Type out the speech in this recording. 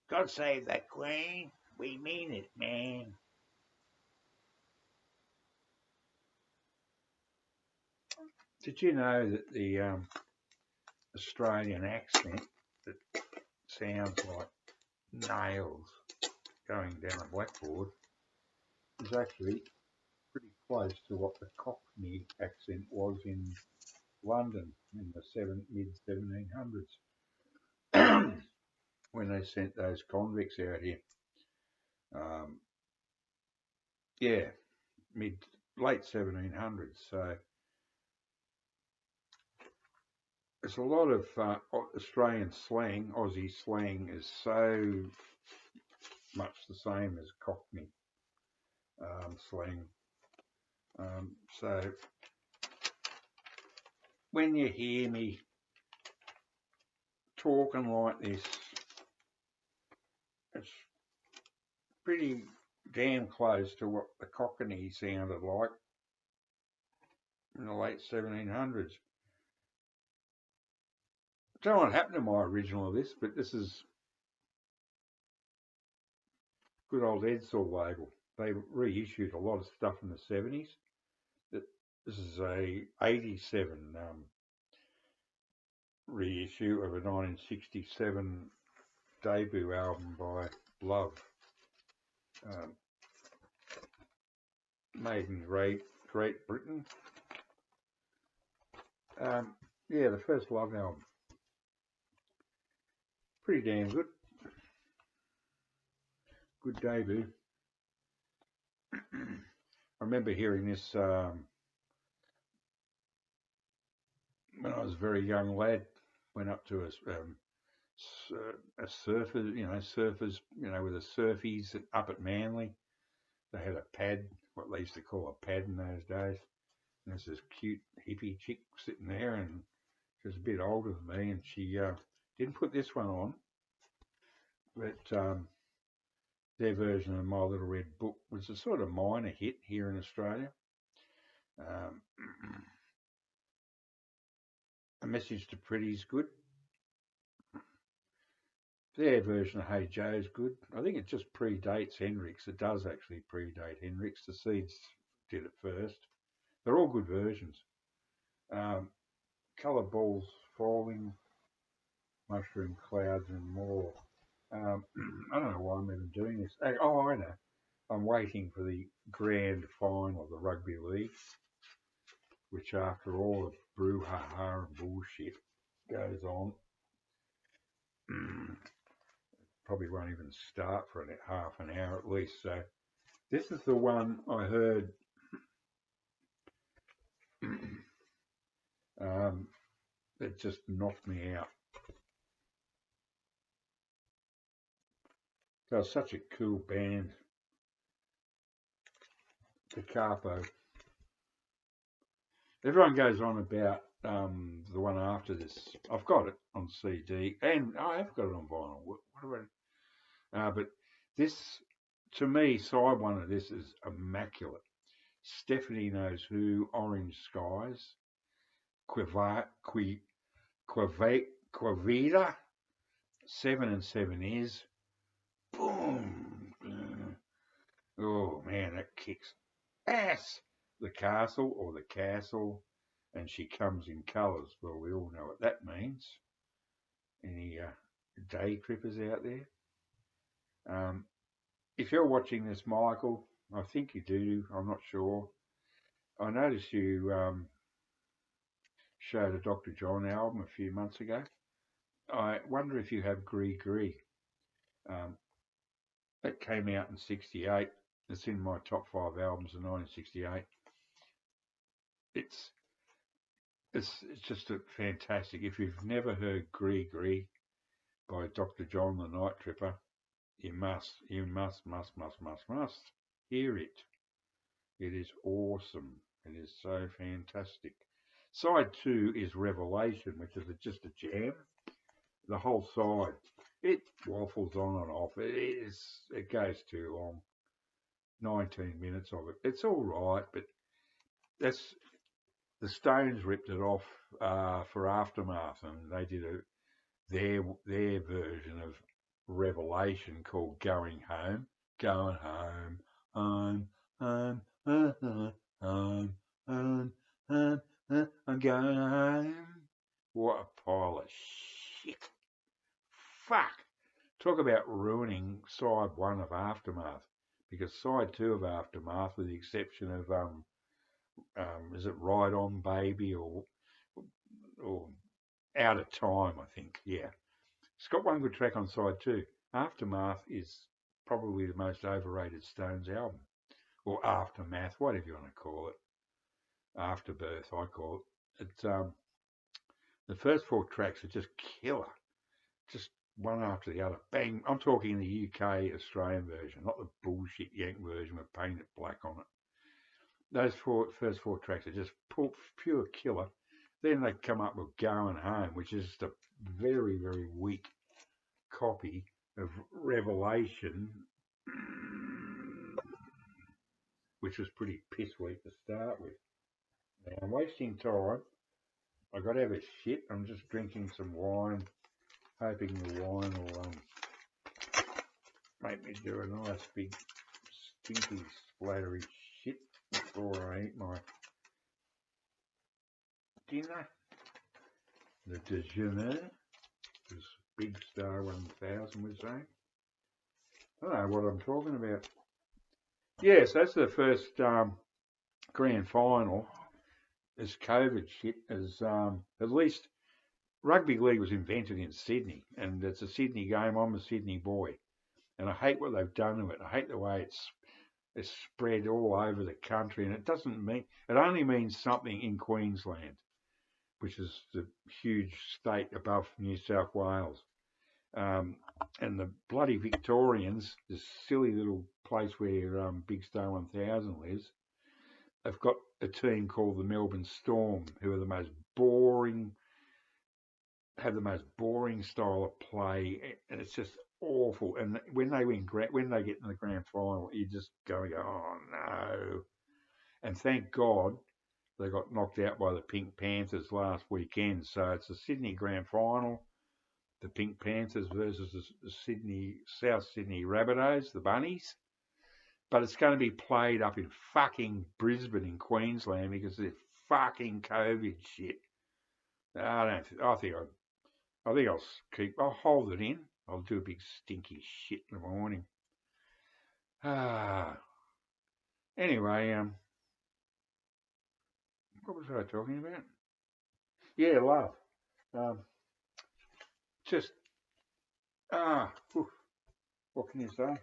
God save that Queen. We mean it, man. Did you know that the Australian accent that sounds like nails going down a blackboard is actually pretty close to what the Cockney accent was in London in the mid 1700s when they sent those convicts out here. Um, yeah, mid late 1700s. So there's a lot of Australian slang. Aussie slang is so much the same as Cockney slang. So when you hear me talking like this, it's pretty damn close to what the Cockney sounded like in the late 1700s. I don't know what happened to my original of this, but this is good old Edsel label. They reissued a lot of stuff in the 70s. This is a 87 reissue of a 1967 debut album by Love, um, made in Great Britain. Yeah, the first Love album. Pretty damn good. Good debut. I remember hearing this when I was a very young lad. Went up to a surfer, surfers, with the surfies up at Manly. They had a pad, what they used to call a pad in those days. And there's this cute hippie chick sitting there, and she was a bit older than me, and she didn't put this one on, but their version of My Little Red Book was a sort of minor hit here in Australia. Um, A Message to Pretty's good. Their version of Hey Joe's good. I think it just predates Hendrix. It does actually predate Hendrix. The Seeds did it first. They're all good versions. Coloured Balls Falling, Mushroom Clouds, and more. I don't know why I'm even doing this. Oh, I know. I'm waiting for the grand final of the Rugby League, which after all the brouhaha and bullshit goes on, probably won't even start for half an hour at least. So this is the one I heard that just knocked me out. They're such a cool band, the Capo. Everyone goes on about the one after this. I've got it on CD, and I have got it on vinyl. What about? But this, to me, side one of this is immaculate. Stephanie Knows Who, Orange Skies, Quavida, 7 and 7 is, boom. Oh man, that kicks ass. The Castle or the Castle, and She Comes in Colours. Well, we all know what that means. Any day trippers out there? If you're watching this, Michael, I think you do. I'm not sure. I noticed you showed a Dr. John album a few months ago. I wonder if you have Gree Gree. That came out in '68. It's in my top 5 albums of 1968. It's just a fantastic. If you've never heard Gree Gree by Dr. John the Night Tripper, you must hear it. It is awesome. It is so fantastic. Side 2 is Revelation, which is just a jam. The whole side, it waffles on and off. It goes too long. 19 minutes of it. It's all right, but that's the Stones ripped it off for Aftermath, and they did their version of Revelation. revelation called Going Home. Going home, home, home, home, home, home, home, home, I'm going home. What a pile of shit. Fuck. Talk about ruining side 1 of Aftermath. Because side 2 of Aftermath, with the exception of, is it Ride On Baby or Out of Time, I think, yeah. It's got one good track on side 2. Aftermath is probably the most overrated Stones album. Or Aftermath, whatever you want to call it. Afterbirth, I call it. It's the first 4 tracks are just killer. Just one after the other. Bang. I'm talking the UK Australian version, not the bullshit Yank version with painted black on it. Those first four tracks are just pure killer. Then they come up with Going Home, which is just a very, very weak copy of Revelation, which was pretty piss weak to start with. Now, I'm wasting time. I've got to have a shit. I'm just drinking some wine, hoping the wine will make me do a nice big stinky splattery shit before I eat my dinner. The déjeuner, as Big Star 1000 would say. I don't know what I'm talking about. Yes, that's the first grand final. This COVID shit is at least rugby league was invented in Sydney, and it's a Sydney game. I'm a Sydney boy, and I hate what they've done to it. I hate the way it's spread all over the country, and it only means something in Queensland, which is the huge state above New South Wales. And the bloody Victorians, this silly little place where Big Star 1000 lives, have got a team called the Melbourne Storm, who are have the most boring style of play, and it's just awful. And when they get in the grand final, you just go, oh no. And thank God they got knocked out by the Pink Panthers last weekend. So it's the Sydney grand final, the Pink Panthers versus the South Sydney Rabbitohs, the Bunnies. But it's going to be played up in fucking Brisbane in Queensland because of this fucking COVID shit. I think I'll hold it in. I'll do a big stinky shit in the morning. Anyway, what was I talking about? Yeah, love. What can you say?